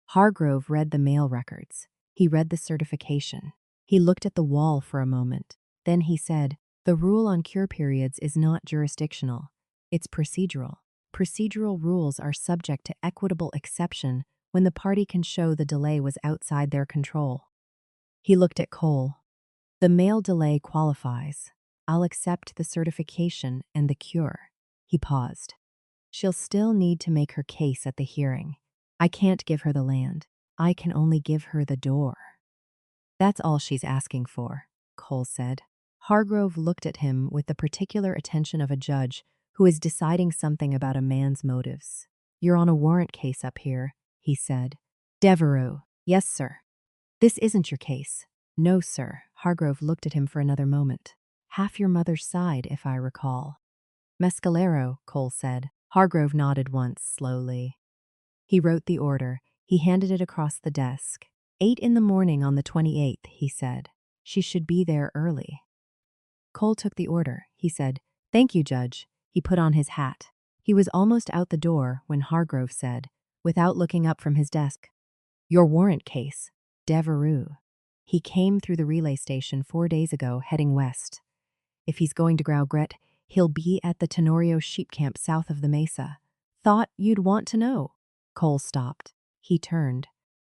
Hargrove read the mail records. He read the certification. He looked at the wall for a moment. Then he said, "The rule on cure periods is not jurisdictional. It's procedural. Procedural rules are subject to equitable exception when the party can show the delay was outside their control." He looked at Cole. "The mail delay qualifies. I'll accept the certification and the cure." He paused. "She'll still need to make her case at the hearing. I can't give her the land. I can only give her the door." "That's all she's asking for," Cole said. Hargrove looked at him with the particular attention of a judge who is deciding something about a man's motives. "You're on a warrant case up here," he said. "Devereux." "Yes, sir." This isn't your case. No, sir. Hargrove looked at him for another moment. Half your mother's side, if I recall. Mescalero, Cole said. Hargrove nodded once, slowly. He wrote the order. He handed it across the desk. 8 in the morning on the 28th, he said. She should be there early. Cole took the order. He said, "Thank you, Judge." He put on his hat. He was almost out the door when Hargrove said, without looking up from his desk, "Your warrant case, Devereux. He came through the relay station 4 days ago, heading west. If he's going to Graugret, he'll be at the Tenorio sheep camp south of the mesa. Thought you'd want to know." Cole stopped. He turned.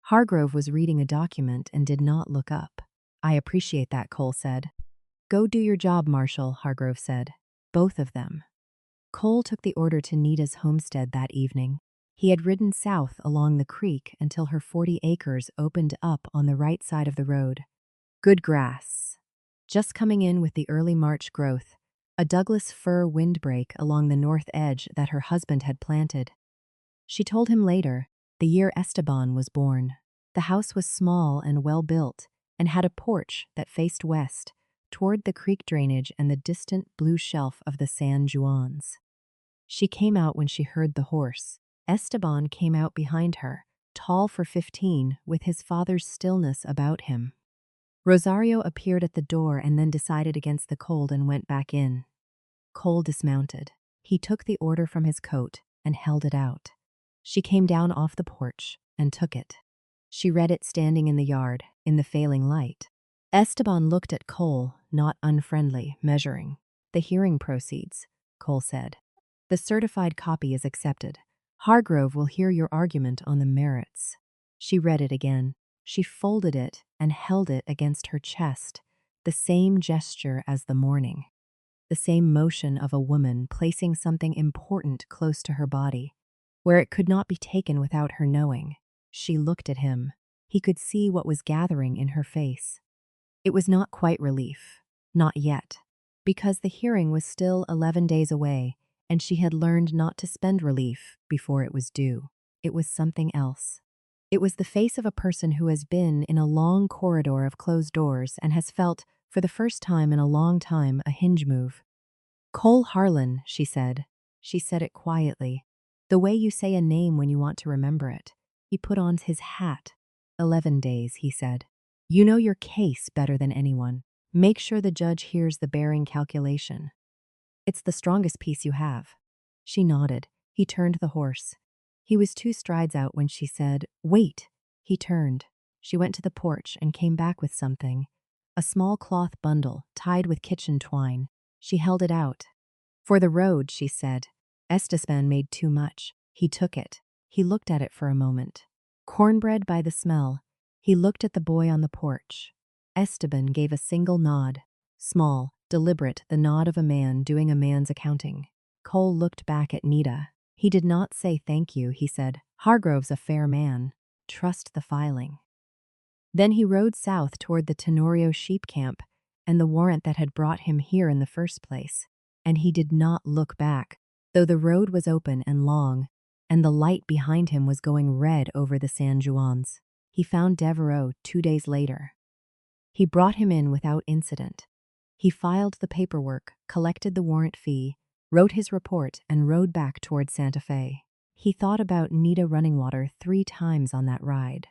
Hargrove was reading a document and did not look up. "I appreciate that," Cole said. "Go do your job, Marshal," Hargrove said. "Both of them." Cole took the order to Nita's homestead that evening. He had ridden south along the creek until her 40 acres opened up on the right side of the road. Good grass. Just coming in with the early March growth, a Douglas fir windbreak along the north edge that her husband had planted. She told him later, the year Esteban was born. The house was small and well built and had a porch that faced west, toward the creek drainage and the distant blue shelf of the San Juans. She came out when she heard the horse. Esteban came out behind her, tall for 15, with his father's stillness about him. Rosario appeared at the door and then decided against the cold and went back in. Cole dismounted. He took the order from his coat and held it out. She came down off the porch and took it. She read it standing in the yard, in the failing light. Esteban looked at Cole, not unfriendly, measuring. "The hearing proceeds," Cole said. "The certified copy is accepted. Hargrove will hear your argument on the merits." She read it again. She folded it and held it against her chest, the same gesture as the morning. The same motion of a woman placing something important close to her body, where it could not be taken without her knowing. She looked at him. He could see what was gathering in her face. It was not quite relief. Not yet. Because the hearing was still 11 days away, and she had learned not to spend relief before it was due. It was something else. It was the face of a person who has been in a long corridor of closed doors and has felt, for the first time in a long time, a hinge move. "Cole Harlan," she said. She said it quietly, the way you say a name when you want to remember it. He put on his hat. 11 days, he said. "You know your case better than anyone. Make sure the judge hears the bearing calculation. It's the strongest piece you have." She nodded. He turned the horse. He was 2 strides out when she said, "Wait." He turned. She went to the porch and came back with something. A small cloth bundle tied with kitchen twine. She held it out. "For the road," she said. Esteban made too much. He took it. He looked at it for a moment. Cornbread by the smell. He looked at the boy on the porch. Esteban gave a single nod. Small, deliberate, the nod of a man doing a man's accounting. Cole looked back at Nita. He did not say thank you, he said. "Hargrove's a fair man. Trust the filing." Then he rode south toward the Tenorio sheep camp and the warrant that had brought him here in the first place. And he did not look back, though the road was open and long, and the light behind him was going red over the San Juans. He found Devereux 2 days later. He brought him in without incident. He filed the paperwork, collected the warrant fee, wrote his report, and rode back toward Santa Fe. He thought about Nita Runningwater 3 times on that ride.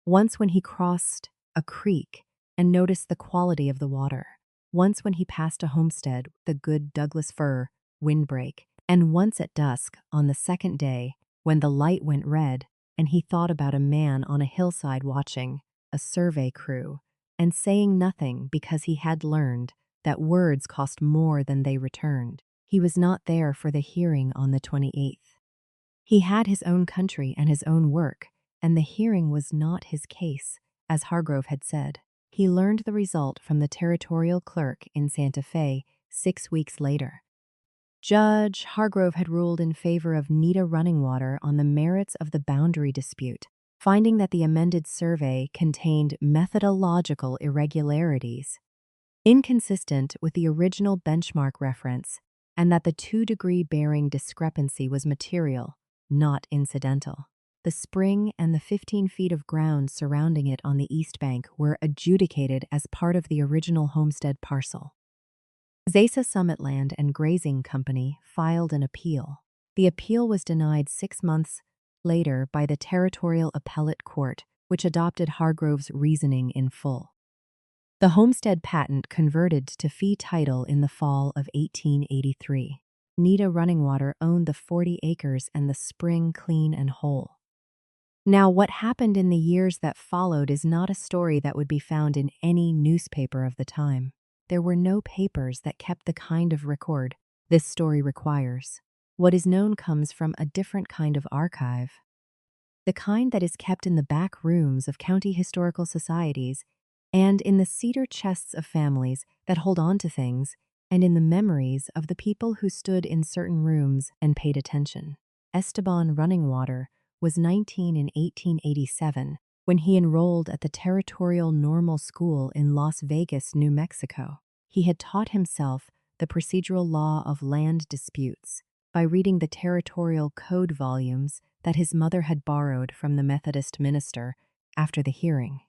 Once when he crossed a creek and noticed the quality of the water. Once when he passed a homestead with a good Douglas fir windbreak. And once at dusk on the second day when the light went red and he thought about a man on a hillside watching a survey crew and saying nothing because he had learned that words cost more than they returned. He was not there for the hearing on the 28th. He had his own country and his own work, and the hearing was not his case, as Hargrove had said. He learned the result from the territorial clerk in Santa Fe 6 weeks later. Judge Hargrove had ruled in favor of Nita Runningwater on the merits of the boundary dispute, finding that the amended survey contained methodological irregularities, inconsistent with the original benchmark reference, and that the 2-degree bearing discrepancy was material, not incidental. The spring and the 15 feet of ground surrounding it on the east bank were adjudicated as part of the original homestead parcel. Zasa Summit Land and Grazing Company filed an appeal. The appeal was denied 6 months later by the Territorial Appellate Court, which adopted Hargrove's reasoning in full. The homestead patent converted to fee title in the fall of 1883. Nita Running Water owned the 40 acres and the spring clean and whole. Now, what happened in the years that followed is not a story that would be found in any newspaper of the time. There were no papers that kept the kind of record this story requires. What is known comes from a different kind of archive. The kind that is kept in the back rooms of county historical societies and in the cedar chests of families that hold on to things and in the memories of the people who stood in certain rooms and paid attention. Esteban Running Water was 19 in 1887 when he enrolled at the Territorial Normal School in Las Vegas, New Mexico. He had taught himself the procedural law of land disputes by reading the territorial code volumes that his mother had borrowed from the Methodist minister after the hearing,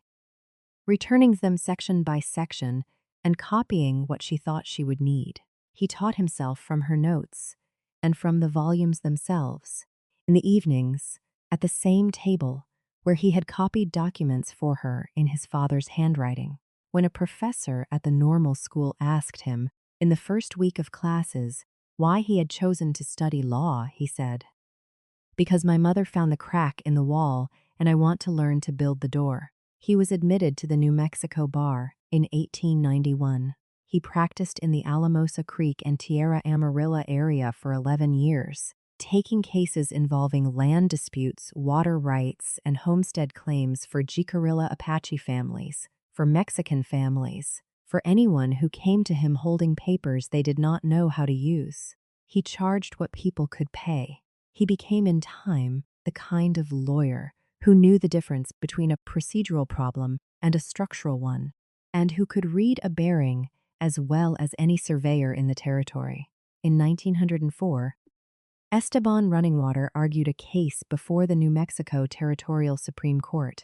returning them section by section and copying what she thought she would need. He taught himself from her notes and from the volumes themselves. In the evenings, at the same table where he had copied documents for her in his father's handwriting. When a professor at the normal school asked him, in the first week of classes, why he had chosen to study law, he said, "Because my mother found the crack in the wall and I want to learn to build the door." He was admitted to the New Mexico bar in 1891. He practiced in the Alamosa Creek and Tierra Amarilla area for 11 years, taking cases involving land disputes, water rights, and homestead claims for Jicarilla Apache families, for Mexican families, for anyone who came to him holding papers they did not know how to use. He charged what people could pay. He became in time the kind of lawyer who knew the difference between a procedural problem and a structural one, and who could read a bearing as well as any surveyor in the territory. In 1904, Esteban Running Water argued a case before the New Mexico Territorial Supreme Court,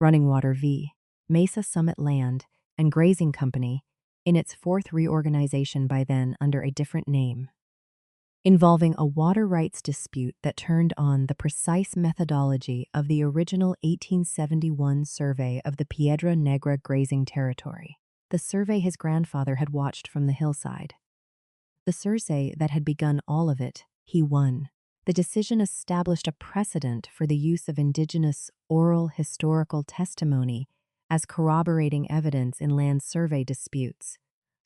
Running Water v. Mesa Summit Land and Grazing Company, in its fourth reorganization by then under a different name, involving a water rights dispute that turned on the precise methodology of the original 1871 survey of the Piedra Negra grazing territory, the survey his grandfather had watched from the hillside. The survey that had begun all of it, he won. The decision established a precedent for the use of indigenous oral historical testimony as corroborating evidence in land survey disputes,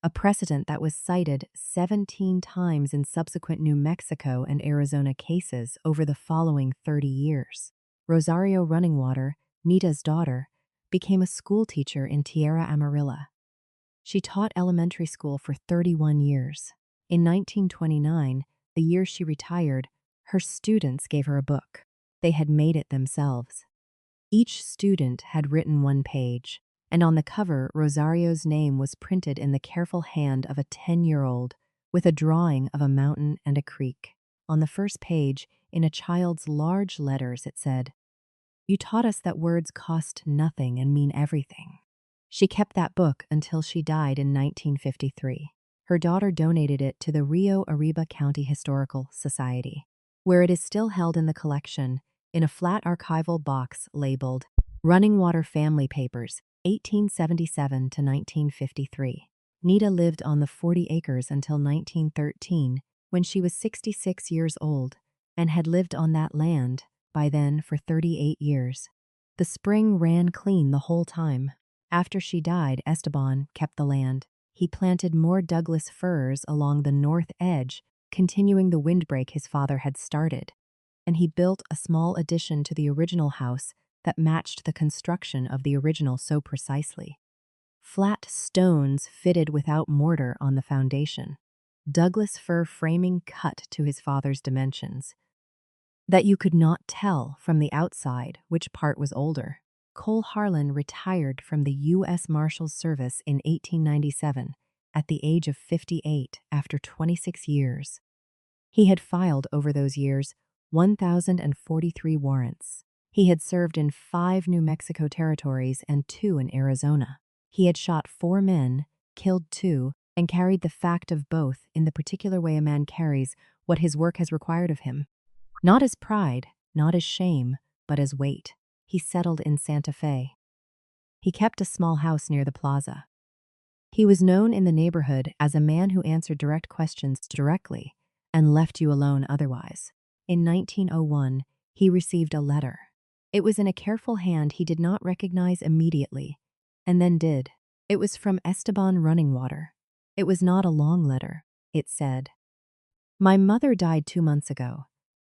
a precedent that was cited 17 times in subsequent New Mexico and Arizona cases over the following 30 years. Rosario Running Water, Nita's daughter, became a school teacher in Tierra Amarilla. She taught elementary school for 31 years. In 1929, the year she retired, her students gave her a book. They had made it themselves. Each student had written one page, and on the cover, Rosario's name was printed in the careful hand of a 10-year-old with a drawing of a mountain and a creek. On the first page, in a child's large letters, it said, "You taught us that words cost nothing and mean everything." She kept that book until she died in 1953. Her daughter donated it to the Rio Arriba County Historical Society, where it is still held in the collection in a flat archival box labeled Running Water Family Papers, 1877 to 1953. Nita lived on the 40 acres until 1913, when she was 66 years old, and had lived on that land, by then, for 38 years. The spring ran clean the whole time. After she died, Esteban kept the land. He planted more Douglas firs along the north edge, continuing the windbreak his father had started, and he built a small addition to the original house that matched the construction of the original so precisely. Flat stones fitted without mortar on the foundation, Douglas fir framing cut to his father's dimensions, that you could not tell from the outside which part was older. Cole Harlan retired from the U.S. Marshal's service in 1897 at the age of 58 after 26 years. He had filed over those years 1,043 warrants. He had served in 5 New Mexico territories and 2 in Arizona. He had shot 4 men, killed 2, and carried the fact of both in the particular way a man carries what his work has required of him. Not as pride, not as shame, but as weight. He settled in Santa Fe. He kept a small house near the plaza. He was known in the neighborhood as a man who answered direct questions directly and left you alone otherwise. In 1901, he received a letter. It was in a careful hand he did not recognize immediately, and then did. It was from Esteban Runningwater. It was not a long letter. It said, "My mother died 2 months ago.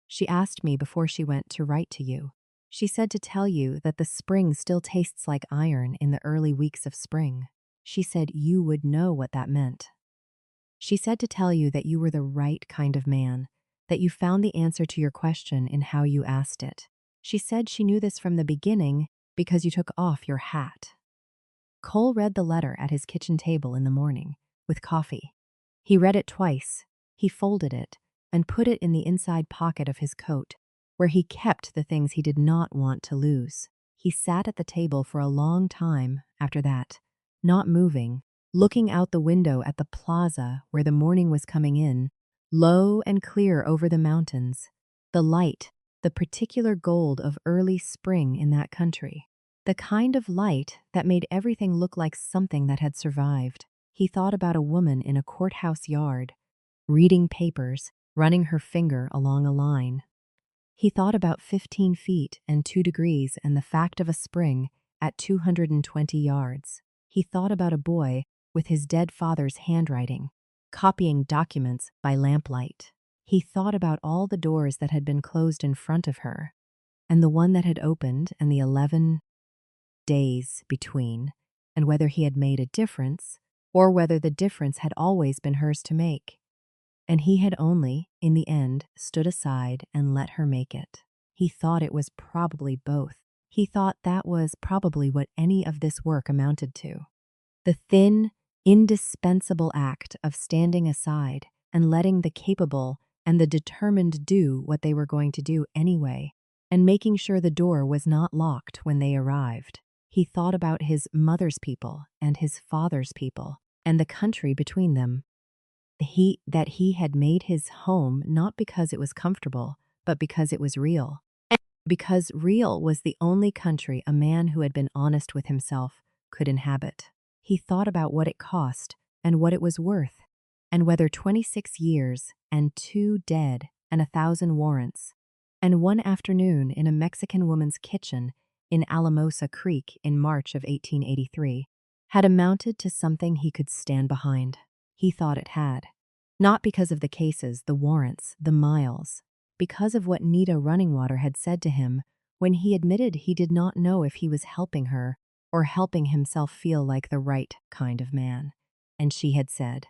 She asked me before she went to write to you. She said to tell you that the spring still tastes like iron in the early weeks of spring. She said you would know what that meant. She said to tell you that you were the right kind of man, that you found the answer to your question in how you asked it. She said she knew this from the beginning because you took off your hat." Cole read the letter at his kitchen table in the morning, with coffee. He read it twice. He folded it and put it in the inside pocket of his coat, where he kept the things he did not want to lose. He sat at the table for a long time after that, not moving, looking out the window at the plaza where the morning was coming in, low and clear over the mountains, the light, the particular gold of early spring in that country, the kind of light that made everything look like something that had survived. He thought about a woman in a courthouse yard, reading papers, running her finger along a line. He thought about 15 feet and 2 degrees and the fact of a spring at 220 yards. He thought about a boy with his dead father's handwriting, copying documents by lamplight. He thought about all the doors that had been closed in front of her, and the one that had opened, and the 11 days between, and whether he had made a difference, or whether the difference had always been hers to make. And he had only, in the end, stood aside and let her make it. He thought it was probably both. He thought that was probably what any of this work amounted to. The thin, indispensable act of standing aside and letting the capable and the determined do what they were going to do anyway, and making sure the door was not locked when they arrived. He thought about his mother's people and his father's people and the country between them. That he had made his home not because it was comfortable, but because it was real. Because real was the only country a man who had been honest with himself could inhabit. He thought about what it cost and what it was worth, and whether 26 years and 2 dead and 1,000 warrants, and 1 afternoon in a Mexican woman's kitchen in Alamosa Creek in March of 1883 had amounted to something he could stand behind. He thought it had. Not because of the cases, the warrants, the miles, because of what Nita Runningwater had said to him when he admitted he did not know if he was helping her or helping himself feel like the right kind of man. And she had said,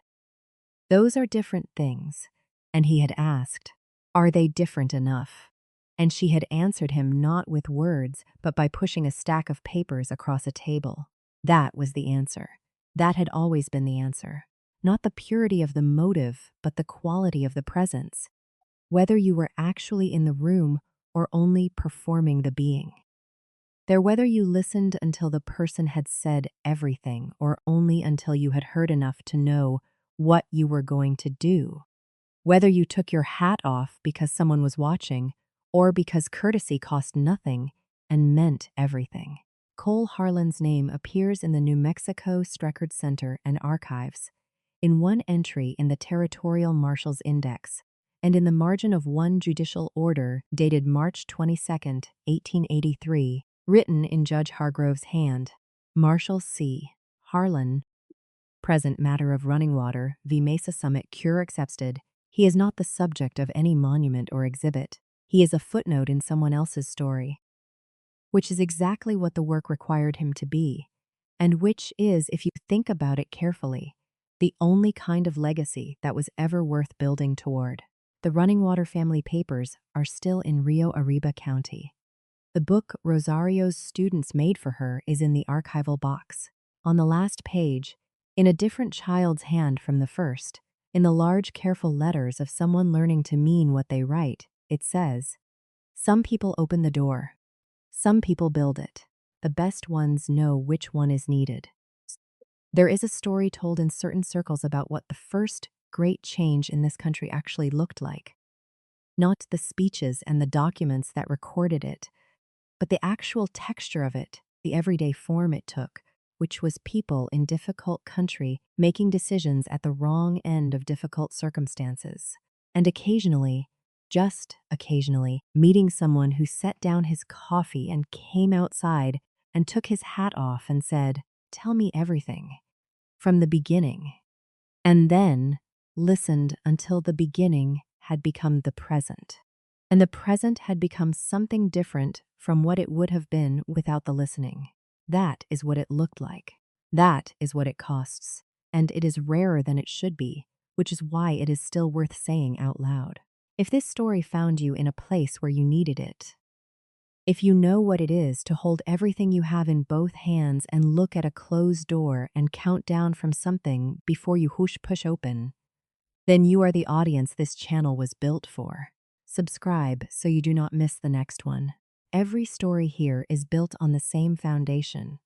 "Those are different things." And he had asked, "Are they different enough?" And she had answered him not with words, but by pushing a stack of papers across a table. That was the answer. That had always been the answer. Not the purity of the motive, but the quality of the presence. Whether you were actually in the room or only performing the being. There whether you listened until the person had said everything or only until you had heard enough to know what you were going to do. Whether you took your hat off because someone was watching or because courtesy cost nothing and meant everything. Cole Harlan's name appears in the New Mexico Record Center and Archives, in one entry in the Territorial Marshal's Index, and in the margin of one judicial order dated March 22, 1883, written in Judge Hargrove's hand. Marshal C. Harlan. Present matter of Runningwater v. Mesa Summit cure accepted. He is not the subject of any monument or exhibit. He is a footnote in someone else's story, which is exactly what the work required him to be, and which is, if you think about it carefully, the only kind of legacy that was ever worth building toward. The Runningwater family papers are still in Rio Arriba County. The book Rosario's students made for her is in the archival box. On the last page, in a different child's hand from the first, in the large careful letters of someone learning to mean what they write, it says, "Some people open the door. Some people build it. The best ones know which one is needed. There is a story told in certain circles about what the first great change in this country actually looked like. Not the speeches and the documents that recorded it, but the actual texture of it, the everyday form it took, which was people in difficult country making decisions at the wrong end of difficult circumstances. And occasionally, just occasionally, meeting someone who set down his coffee and came outside and took his hat off and said, "Tell me everything from the beginning." And then listened until the beginning had become the present. And the present had become something different from what it would have been without the listening. That is what it looked like. That is what it costs. And it is rarer than it should be, which is why it is still worth saying out loud. If this story found you in a place where you needed it, if you know what it is to hold everything you have in both hands and look at a closed door and count down from something before you push open, then you are the audience this channel was built for. Subscribe so you do not miss the next one. Every story here is built on the same foundation.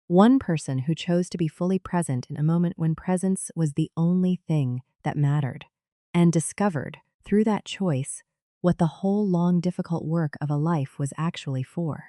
One person who chose to be fully present in a moment when presence was the only thing that mattered, and discovered, through that choice, what the whole long difficult work of a life was actually for.